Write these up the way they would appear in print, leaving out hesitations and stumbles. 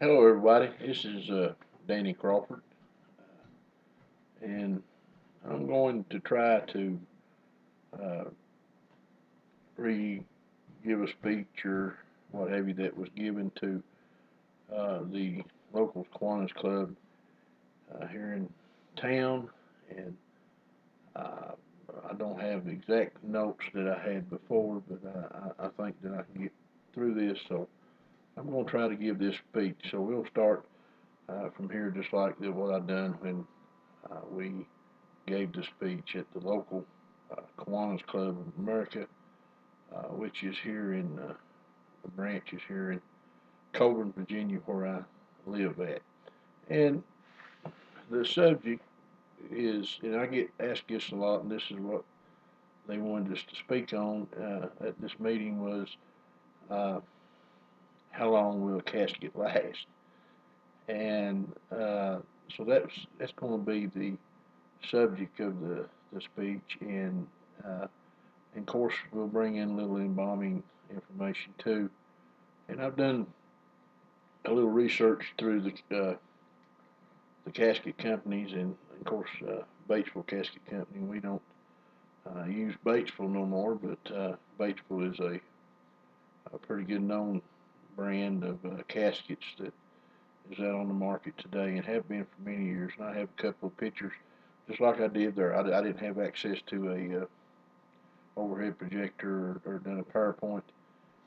Hello, everybody. This is Danny Crawford, and I'm going to try to uh, re give a speech or what have you that was given to the local Kiwanis Club here in town. And uh, I don't have the exact notes that I had before, but I think that I can get through this. So I'm going to try to give this speech. So we'll start from here, just like what I done when we gave the speech at the local Kiwanis Club of America, which is here in the branch is here in Crawford, Virginia, where I live at. And the subject is, and I get asked this a lot, and this is what they wanted us to speak on at this meeting was uh, how long will a casket last? And so that's going to be the subject of the speech, and of course, we'll bring in a little embalming information too. And I've done a little research through the casket companies, and of course, Batesville Casket Company. We don't use Batesville no more, but Batesville is a pretty good known brand of caskets that is out on the market today and have been for many years. And I have a couple of pictures, just like I did there. I didn't have access to a overhead projector or done a PowerPoint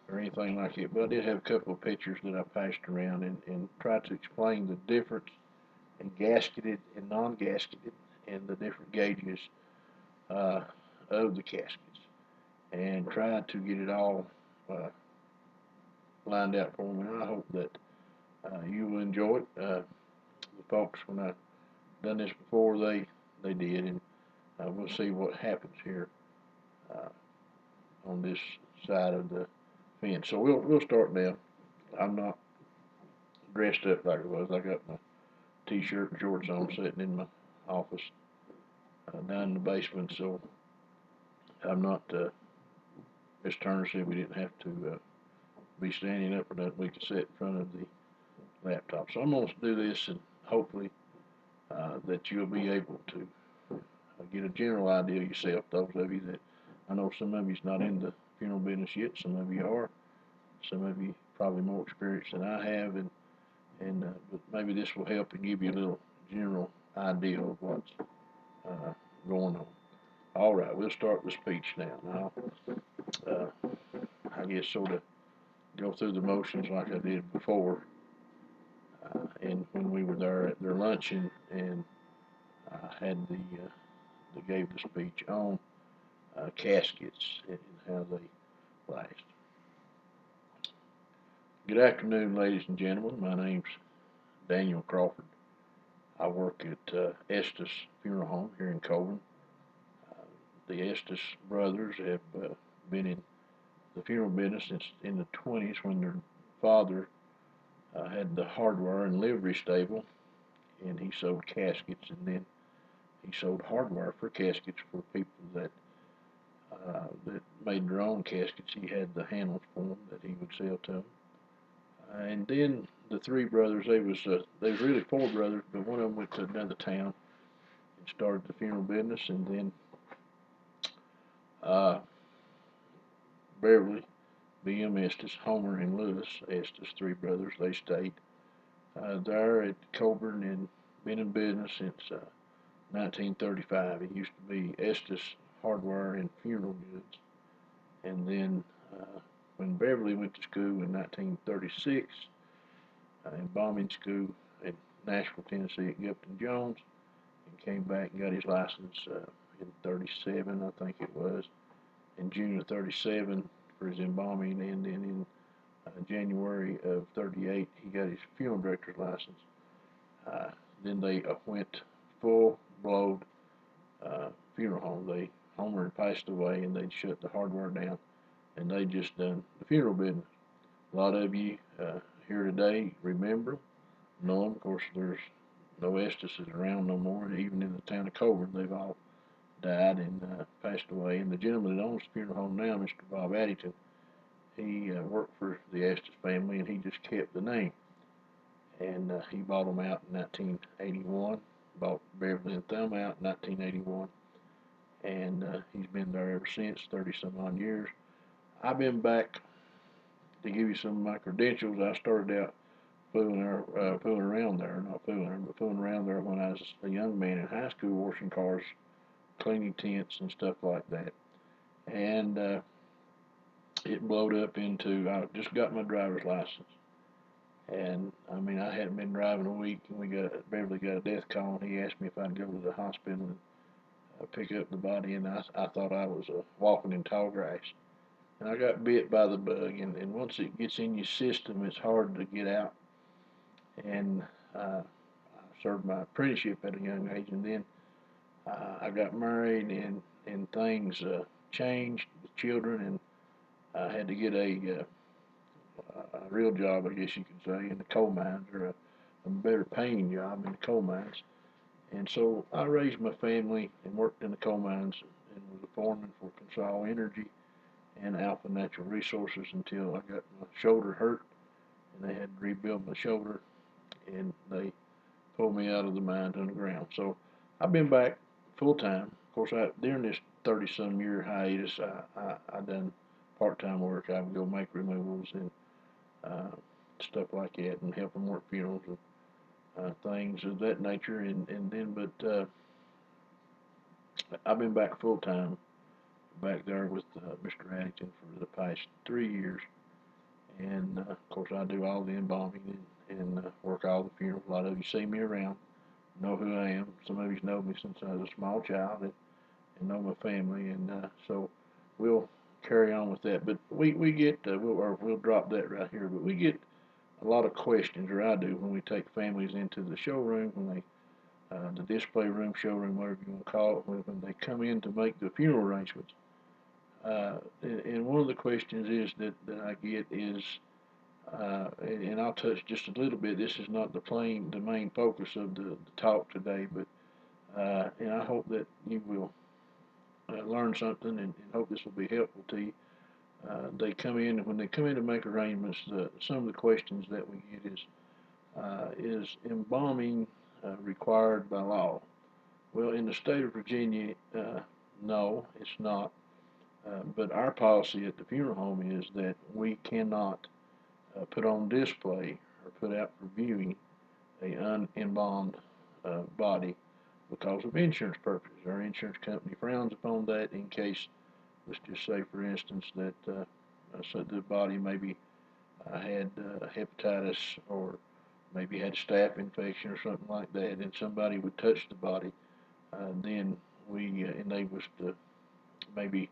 or anything like it, but I did have a couple of pictures that I passed around and tried to explain the difference in gasketed and non-gasketed and the different gauges uh, of the caskets, and tried to get it all uh, lined out for me. And I hope that you will enjoy it. The folks, when I done this before, they did, and we'll see what happens here uh, on this side of the fence. So we'll start now. I'm not dressed up like I was. I got my t-shirt and shorts on, sitting in my office down in the basement. So I'm not. Miss Turner said we didn't have to be standing up or nothing. We could sit in front of the laptop. So I'm going to do this, and hopefully that you'll be able to get a general idea yourself. Those of you that I know, some of you's not in the funeral business yet. Some of you are. Some of you probably more experienced than I have, and but maybe this will help and give you a little general idea of what's uh, going on. All right, we'll start the speech now. Now, uh, I guess sort of go through the motions like I did before, and when we were there at their luncheon, and I had they gave the speech on caskets and how they last. Good afternoon, ladies and gentlemen. My name's Daniel Crawford. I work at Estes Funeral Home here in Colburn. The Estes brothers have been in the funeral business since in the 20s, when their father had the hardware and livery stable, and he sold caskets, and then he sold hardware for caskets for people that made their own caskets. He had the handles for them that he would sell to them. And then the three brothers, they was really four brothers, but one of them went to another town and started the funeral business, and then uh, Beverly, B.M. Estes, Homer, and Lewis Estes, three brothers, they stayed there at Colburn and been in business since 1935. It used to be Estes Hardware and Funeral Goods. And then when Beverly went to school in 1936, embalming school in Nashville, Tennessee at Gupton Jones, and came back and got his license in 37, I think it was, in June of 37 for his embalming, and then in January of 38 he got his funeral director's license. Then they went full blown funeral home. Homer had passed away, and they'd shut the hardware down, and they just done the funeral business. A lot of you here today remember, know them. Of course, there's no Estes around no more. Even in the town of Colburn, they've all died and passed away. And the gentleman that owns the funeral home now, Mr. Bob Addington, he worked for the Estes family, and he just kept the name. and he bought them out in 1981. Bought Beverly and Thumb out in 1981, and he's been there ever since, 30 some odd years. I've been back to give you some of my credentials. I started out fooling around there, not fooling, but fooling around there when I was a young man in high school, washing cars, cleaning tents, and stuff like that. And it blowed up into I just got my driver's license, and I mean I hadn't been driving a week, and Beverly got a death call, and he asked me if I'd go to the hospital and pick up the body, and I thought I was walking in tall grass. And I got bit by the bug, and once it gets in your system, it's hard to get out. And I served my apprenticeship at a young age, and then I got married, and things changed with children, and I had to get a real job, I guess you could say, in the coal mines, or a better paying job in the coal mines. And so I raised my family and worked in the coal mines and was a foreman for Consol Energy and Alpha Natural Resources until I got my shoulder hurt, and they had to rebuild my shoulder, and they pulled me out of the mines underground. So I've been back full time. Of course, during this 30-some year hiatus, I done part-time work. I would go make removals and stuff like that, and help them work funerals and things of that nature. But I've been back full time back there with Mr. Addington for the past 3 years, and of course I do all the embalming and work all the funerals. A lot of you see me around, know who I am. Some of you know me since I was a small child, and know my family, and so we'll carry on with that. But we get we'll drop that right here. But we get a lot of questions, or I do, when we take families into the showroom, when they the display room, showroom, whatever you want to call it, when they come in to make the funeral arrangements. And one of the questions is that I get is, and I'll touch just a little bit. This is not the main focus of the talk today, but and I hope that you will learn something, and hope this will be helpful to you. When they come in to make arrangements, some of the questions that we get is embalming required by law? Well, in the state of Virginia, no, it's not. But our policy at the funeral home is that we cannot put on display or put out for viewing a unembalmed body because of insurance purposes. Our insurance company frowns upon that in case, let's just say, for instance, that so the body maybe had hepatitis, or maybe had staph infection or something like that, and somebody would touch the body, then and they was to maybe,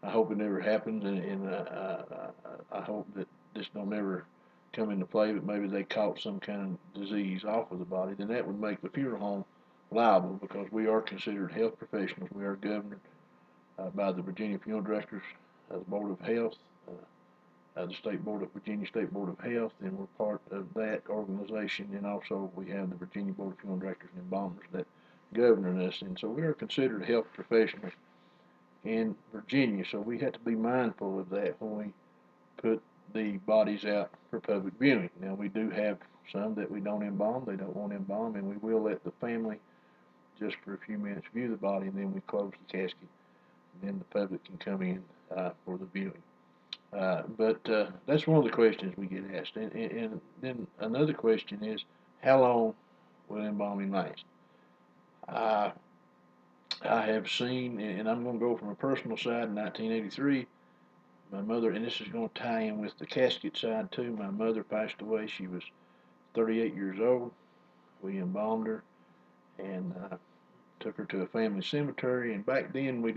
I hope it never happens, and I hope that this don't ever come into play, but maybe they caught some kind of disease off of the body, then that would make the funeral home liable, because we are considered health professionals. We are governed by the Virginia Funeral Directors, the Board of Health, the Virginia State Board of Health, and we're part of that organization. And also we have the Virginia Board of Funeral Directors and Embalmers that govern us, and so we are considered health professionals in Virginia. So we have to be mindful of that when we put the bodies out for public viewing. Now, we do have some that we don't embalm. They don't want to embalm, and we will let the family just for a few minutes view the body, and then we close the casket, and then the public can come in for the viewing. But that's one of the questions we get asked. And then another question is, how long will embalming last? I have seen, and I'm going to go from a personal side. In 1983, my mother, and this is going to tie in with the casket side too, my mother passed away. She was 38 years old. We embalmed her and took her to a family cemetery. And back then we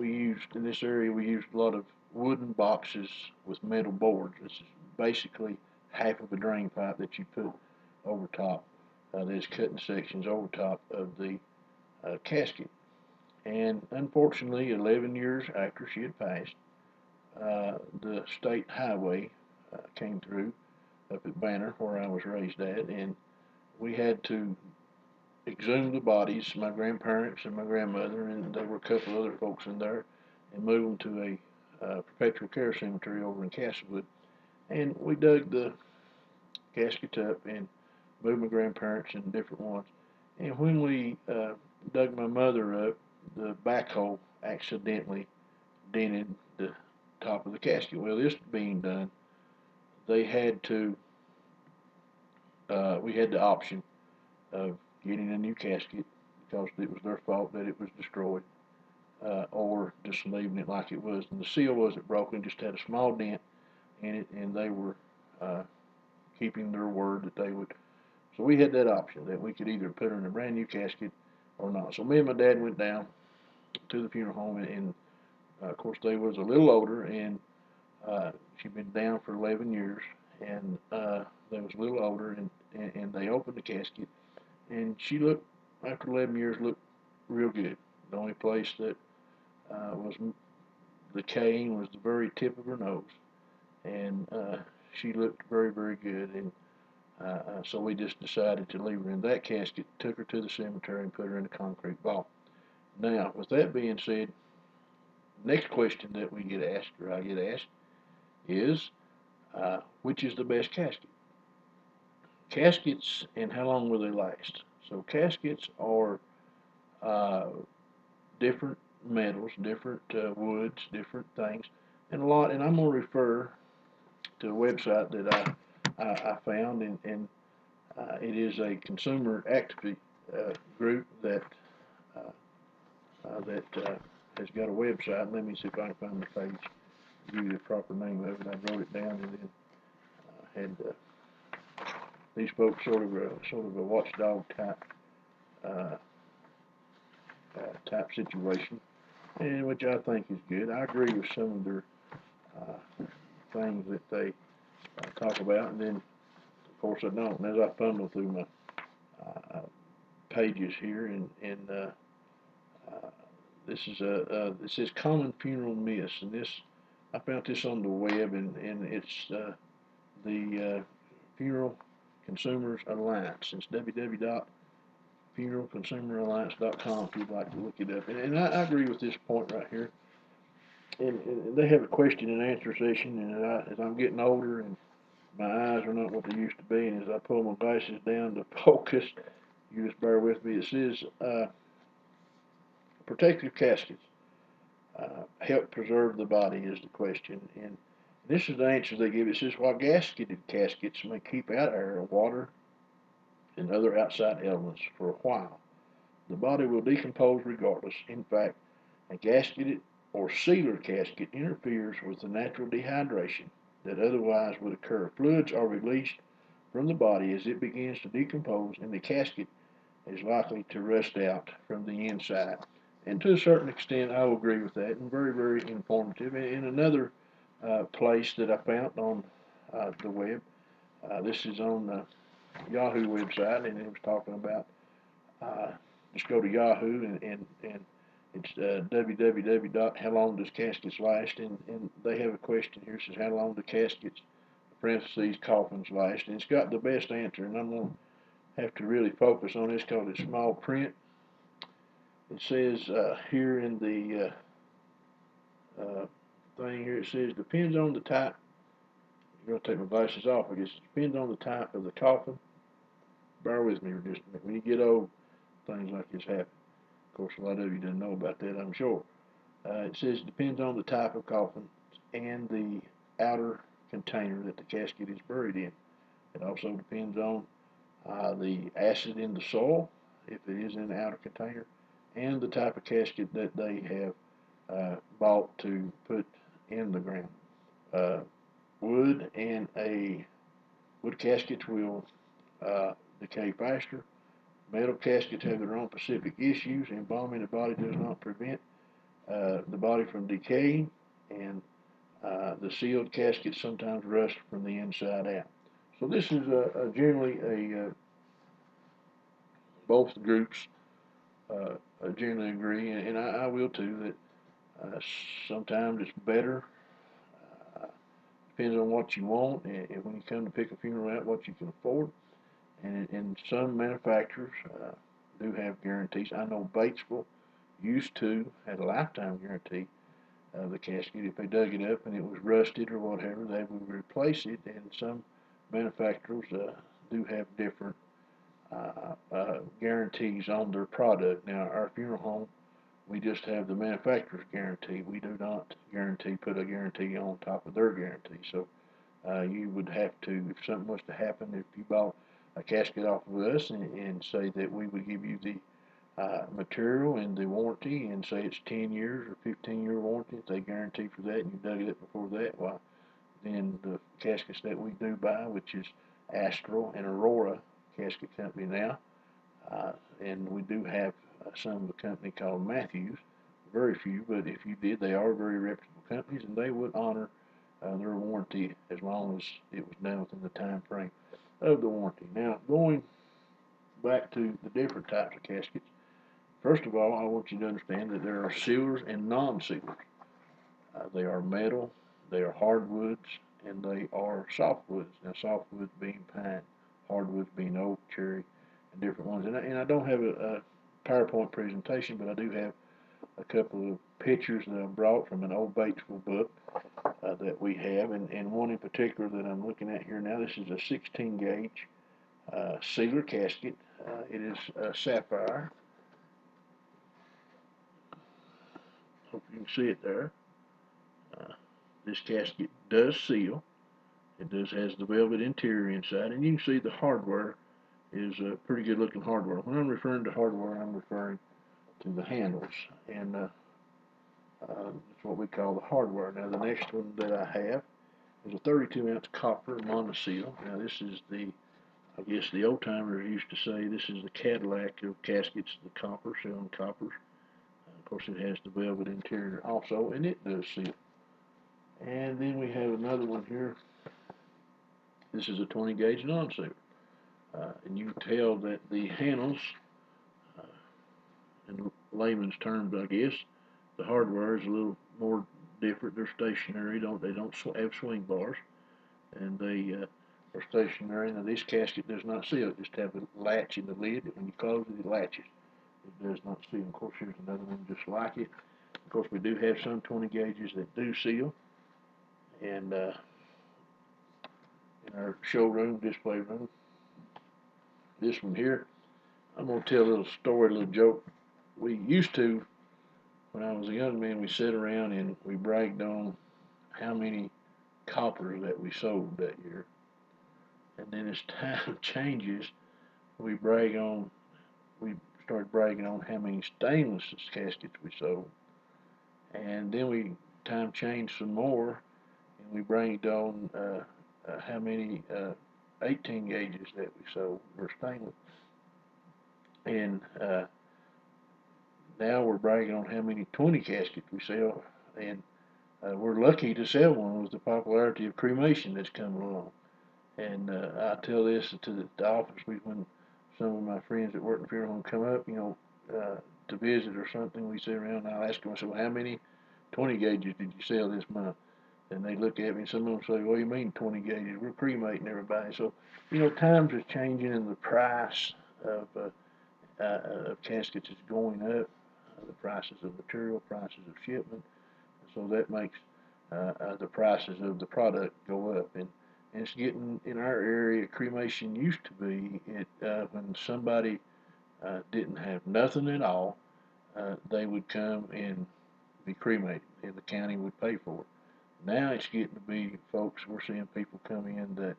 used, in this area, we used a lot of wooden boxes with metal boards. This is basically half of a drain pipe that you put over top. There's cutting sections over top of the casket. And unfortunately, 11 years after she had passed, the state highway came through up at Banner, where I was raised at, and we had to exhume the bodies, my grandparents and my grandmother, and there were a couple other folks in there, and move them to a perpetual care cemetery over in Castlewood. And we dug the caskets up and moved my grandparents and different ones. And when we dug my mother up, the backhoe accidentally dented the top of the casket. Well, this being done, they had to, we had the option of getting a new casket because it was their fault that it was destroyed, or just leaving it like it was. And the seal wasn't broken, just had a small dent in it, and they were keeping their word that they would. So we had that option that we could either put her in a brand new casket or not. So me and my dad went down to the funeral home, and of course they was a little older, and she'd been down for 11 years, and they was a little older, and they opened the casket, and she looked, after 11 years, looked real good. The only place that was decaying was the very tip of her nose, and she looked very, very good, and so we just decided to leave her in that casket, took her to the cemetery, and put her in a concrete vault. Now, with that being said, next question that we get asked, or I get asked, is which is the best casket? Caskets, and how long will they last? So caskets are different metals, different woods, different things, and a lot. And I'm going to refer to a website that I found, and it is a consumer activity group that has got a website. Let me see if I can find the page, give you the proper name of it. I wrote it down, and then had these folks sort of a watchdog type type situation, and which I think is good. I agree with some of their things that they talk about, and then of course I don't. And as I fumble through my pages here, and this is it says common funeral myths, and this I found this on the web, and it's the Funeral Consumers Alliance. It's www.funeralconsumeralliance.com if you'd like to look it up. And I agree with this point right here. And they have a question and answer session, and as I'm getting older and my eyes are not what they used to be, and as I pull my glasses down to focus, you just bear with me. It says protective caskets help preserve the body is the question. And this is the answer they give. It says, while gasketed caskets may keep out air, water, and other outside elements for a while, the body will decompose regardless. In fact, a gasketed or sealer casket interferes with the natural dehydration that otherwise would occur. Fluids are released from the body as it begins to decompose, and the casket is likely to rust out from the inside. And to a certain extent, I will agree with that, and very, very informative. In another place that I found on the web, this is on the Yahoo website, and it was talking about, just go to Yahoo, and it's www.howlongdoescasketslast, and they have a question here. It says, how long do caskets, parentheses, coffins last? And it's got the best answer, and I'm going to have to really focus on this because it's small print. It says here in the thing here, it says, depends on the type. I'm going to take my glasses off, I guess. It depends on the type of the coffin. Bear with me for just a minute. When you get old, things like this happen. Of course, a lot of you didn't know about that, I'm sure. It says it depends on the type of coffin and the outer container that the casket is buried in. It also depends on the acid in the soil, if it is in the outer container, and the type of casket that they have bought to put in the ground. Wood caskets will decay faster. Metal caskets have their own specific issues. Embalming the body does not prevent the body from decaying, and the sealed caskets sometimes rust from the inside out. So this is generally both groups generally agree, and I will too, that sometimes it's better. Depends on what you want, and when you come to pick a funeral out, what you can afford. And some manufacturers do have guarantees. I know Batesville used to had a lifetime guarantee of the casket. If they dug it up and it was rusted or whatever, they would replace it. And some manufacturers do have different guarantees on their product. Now, our funeral home, we just have the manufacturer's guarantee. We do not put a guarantee on top of their guarantee. So you would have to, if something was to happen, if you bought a casket off of us and say that we would give you the material and the warranty, and say it's 10 years or 15-year warranty, if they guarantee for that, and you dug it up before that, well, then the caskets that we do buy, which is Astral and Aurora Casket Company now, and we do have some of the company called Matthews, very few, but if you did, they are very reputable companies, and they would honor their warranty as long as it was done within the time frame of the warranty. Now, going back to the different types of caskets, first of all, I want you to understand that there are sealers and non-sealers. They are metal, they are hardwoods, and they are softwoods. Now, softwoods being pine, hardwoods being oak, cherry, and different ones. And I don't have a PowerPoint presentation, but I do have a couple of pictures that I brought from an old Batesville book that we have, and one in particular that I'm looking at here now. This is a 16 gauge sealer casket. It is sapphire. Hope you can see it there. This casket does seal. It has the velvet interior inside, and you can see the hardware is pretty good looking hardware. When I'm referring to hardware, I'm referring to the handles, and that's what we call the hardware. Now, the next one that I have is a 32-ounce copper monoseal. Now, this is I guess the old timers used to say this is the Cadillac of caskets, the copper, selling coppers. Of course, it has the velvet interior also, and it does seal. And then we have another one here. This is a 20 gauge non-sealer. And you can tell that the handles, in layman's terms, I guess, the hardware is a little more different. They're stationary. They don't have swing bars, and they are stationary. Now, this casket does not seal. It just has a latch in the lid. When you close it, it latches. It does not seal. Of course, here's another one just like it. Of course, we do have some 20 gauges that do seal, and in our showroom, display room, this one here, I'm going to tell a little story, a little joke. We used to, when I was a young man, we sat around and we bragged on how many coppers that we sold that year. And then as time changes, we started bragging on how many stainless caskets we sold. And then time changed some more, and we bragged on how many 18 gauges that we sold were stainless. And now we're bragging on how many 20 caskets we sell, and we're lucky to sell one with the popularity of cremation that's coming along. And I tell this to the office when some of my friends that work in the funeral home come up, to visit or something. We sit around and I'll ask them, I say, well, how many 20 gauges did you sell this month? And they look at me and some of them say, what do you mean 20 gauges? We're cremating everybody. So, times are changing and the price of caskets is going up. The prices of material, prices of shipment. So that makes the prices of the product go up. And it's getting, in our area, cremation used to be, when somebody didn't have nothing at all, they would come and be cremated, and the county would pay for it. Now it's getting to be, folks, we're seeing people come in that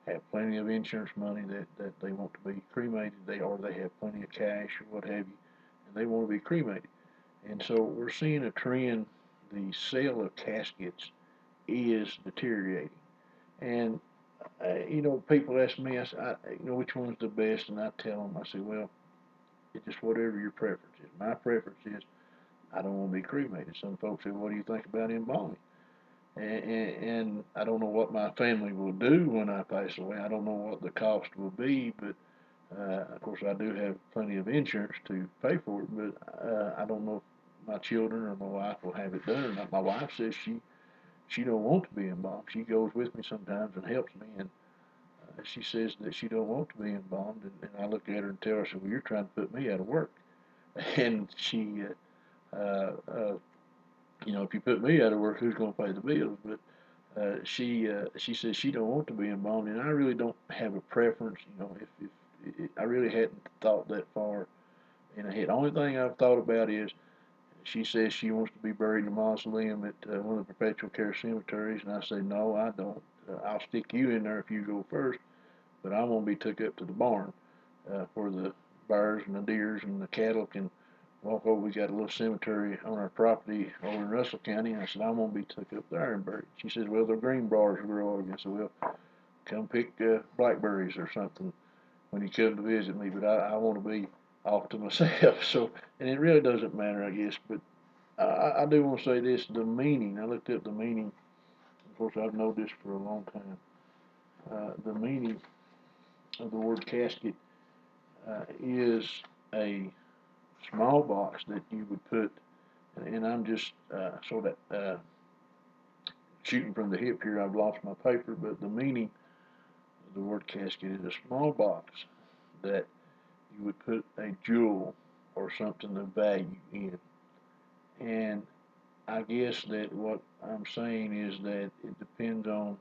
have plenty of insurance money that they want to be cremated, or they have plenty of cash or what have you, and they want to be cremated. And so we're seeing a trend. The sale of caskets is deteriorating. And people ask me, which one's the best, and I tell them, I say, well, it's just whatever your preference is. My preference is I don't want to be cremated. Some folks say, what do you think about embalming? And I don't know what my family will do when I pass away. I don't know what the cost will be, but of course I do have plenty of insurance to pay for it, but I don't know if my children or my wife will have it done or not. My wife says she don't want to be embalmed. She goes with me sometimes and helps me, and she says that she don't want to be embalmed, and I look at her and tell her, I said, well, you're trying to put me out of work. And she, if you put me out of work, who's going to pay the bills? But she says she don't want to be embalmed, and I really don't have a preference. You know, if I really hadn't thought that far in ahead. The only thing I've thought about is she says she wants to be buried in a mausoleum at one of the perpetual care cemeteries, and I say no, I don't. I'll stick you in there if you go first, but I won't be took up to the barn where the bears and the deers and the cattle can walk over. We got a little cemetery on our property over in Russell County, and I said, I'm going to be took up there and buried. She says, well, the green bars will grow over. I said, well, come pick blackberries or something when you come to visit me, but I want to be off to myself. So, and it really doesn't matter, I guess, but I do want to say this, the meaning, I looked up the meaning, of course I've known this for a long time, the meaning of the word casket is a small box that you would put, and I'm just sort of shooting from the hip here. I've lost my paper, but the meaning of the word casket is a small box that you would put a jewel or something of value in. And I guess that what I'm saying is that it depends on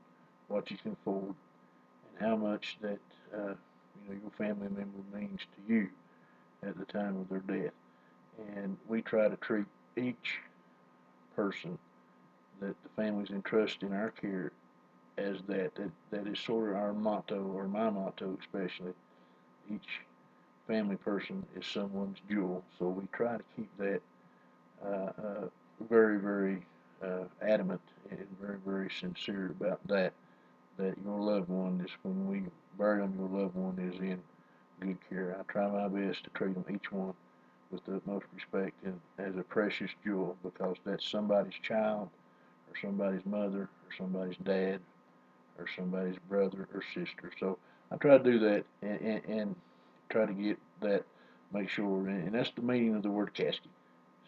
what you can afford and how much that your family member means to you at the time of their death. And we try to treat each person that the family's entrusted in our care as that is sort of our motto, or my motto especially. Each family person is someone's jewel, so we try to keep that very, very adamant and very, very sincere about that your loved one is, when we bury them, your loved one is in good care. I try my best to treat them, each one, with the utmost respect and as a precious jewel, because that's somebody's child, or somebody's mother, or somebody's dad, or somebody's brother or sister. So I try to do that and try to get that, make sure, and that's the meaning of the word casket,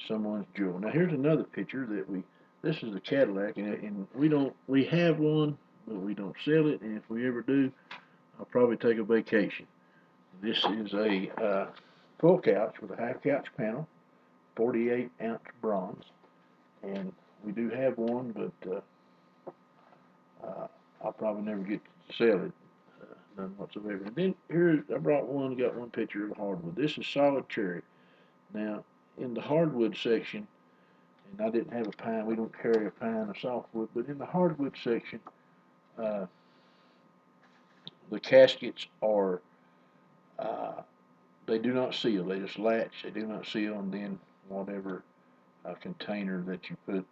someone's jewel. Now here's another picture that this is a Cadillac, and we have one, but we don't sell it, and if we ever do, I'll probably take a vacation. This is a full couch with a half couch panel, 48-ounce bronze, and we do have one, but I'll probably never get to sell it, none whatsoever. And then here I got one picture of hardwood. This is solid cherry. Now in the hardwood section, and I didn't have a pine, we don't carry a pine or softwood, but in the hardwood section, the caskets are, they do not seal, they just latch, they do not seal, and then whatever container that you put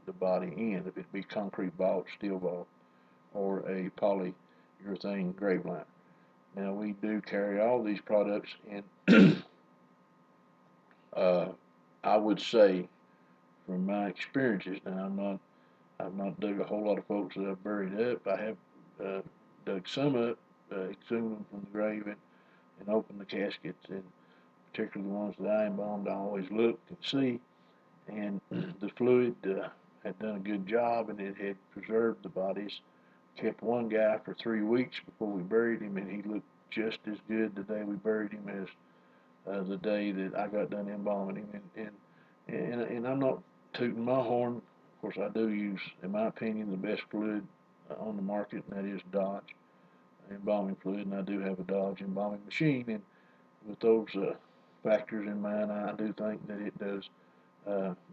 the body in, if it be concrete vault, steel vault, or a polyurethane grave liner. Now we do carry all these products, and I would say, from my experiences, now I've not dug a whole lot of folks that I've buried up. I have dug some up, exhumed them from the grave, and opened the caskets, and particularly the ones that I embalmed, I always look and see, and the fluid had done a good job, and it had preserved the bodies. Kept one guy for 3 weeks before we buried him, and he looked just as good the day we buried him as the day that I got done embalming him. And I'm not tooting my horn. Of course, I do use, in my opinion, the best fluid on the market, and that is Dodge embalming fluid, and I do have a Dodge embalming machine, and with those factors in mind, I do think that it does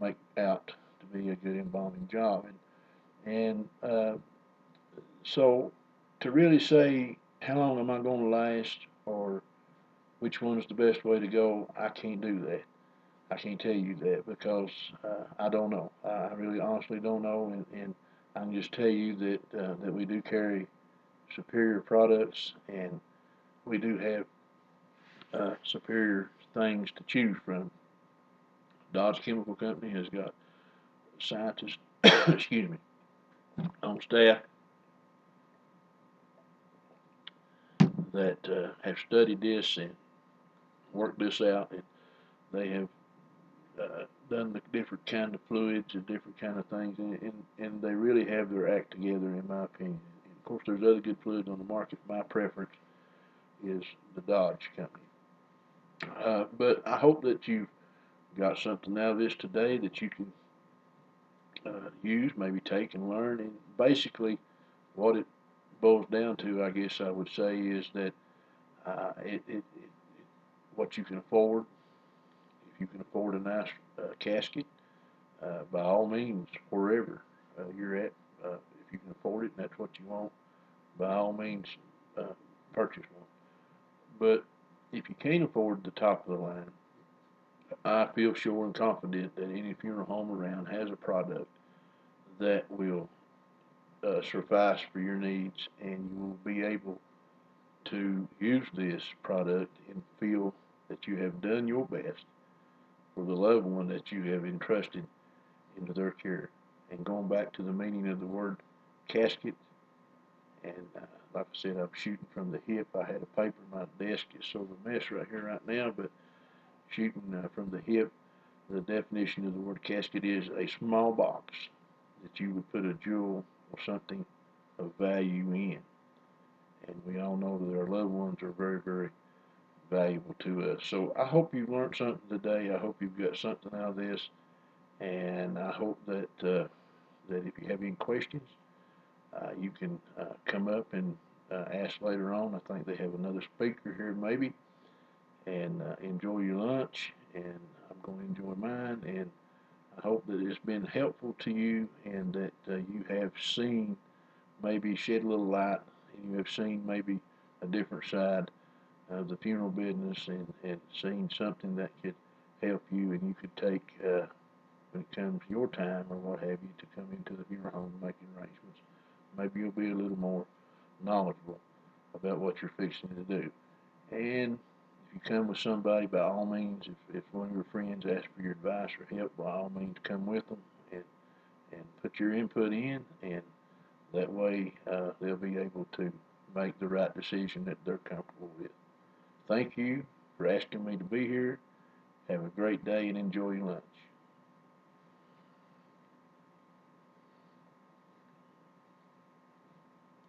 make out to be a good embalming job. And so to really say how long am I going to last, or which one is the best way to go, I can't do that. I can't tell you that, because I don't know. I really honestly don't know, and I can just tell you that we do carry superior products, and we do have superior things to choose from. Dodge Chemical Company has got scientists, excuse me, on staff that have studied this and worked this out, and they have done the different kind of fluids and different kind of things, and they really have their act together, in my opinion. And of course, there's other good fluids on the market. My preference is the Dodge company. But I hope that you've got something out of this today that you can use, maybe take and learn. And basically, what it boils down to, I guess I would say, is that what you can afford. If you can afford a nice casket, by all means, wherever you're at, if you can afford it and that's what you want, by all means, uh, purchase one. But if you can't afford the top of the line, I feel sure and confident that any funeral home around has a product that will suffice for your needs, and you will be able to use this product and feel that you have done your best for the loved one that you have entrusted into their care. And going back to the meaning of the word casket, and like I said, I'm shooting from the hip. I had a paper on my desk. It's sort of a mess right here right now, but shooting from the hip, the definition of the word casket is a small box that you would put a jewel or something of value in. And we all know that our loved ones are very, very valuable to us. So I hope you've learned something today. I hope you've got something out of this, and I hope that that if you have any questions, you can come up and ask later on. I think they have another speaker here, maybe, and enjoy your lunch. And I'm going to enjoy mine. And I hope that it's been helpful to you, and that you have seen, maybe shed a little light, and you have seen maybe a different side of the funeral business, and seen something that could help you, and you could take when it comes your time or what have you to come into the funeral home and make arrangements. Maybe you'll be a little more knowledgeable about what you're fixing to do. And if you come with somebody, by all means, if one of your friends asks for your advice or help, by all means, come with them and put your input in, and that way they'll be able to make the right decision that they're comfortable with. Thank you for asking me to be here. Have a great day and enjoy your lunch.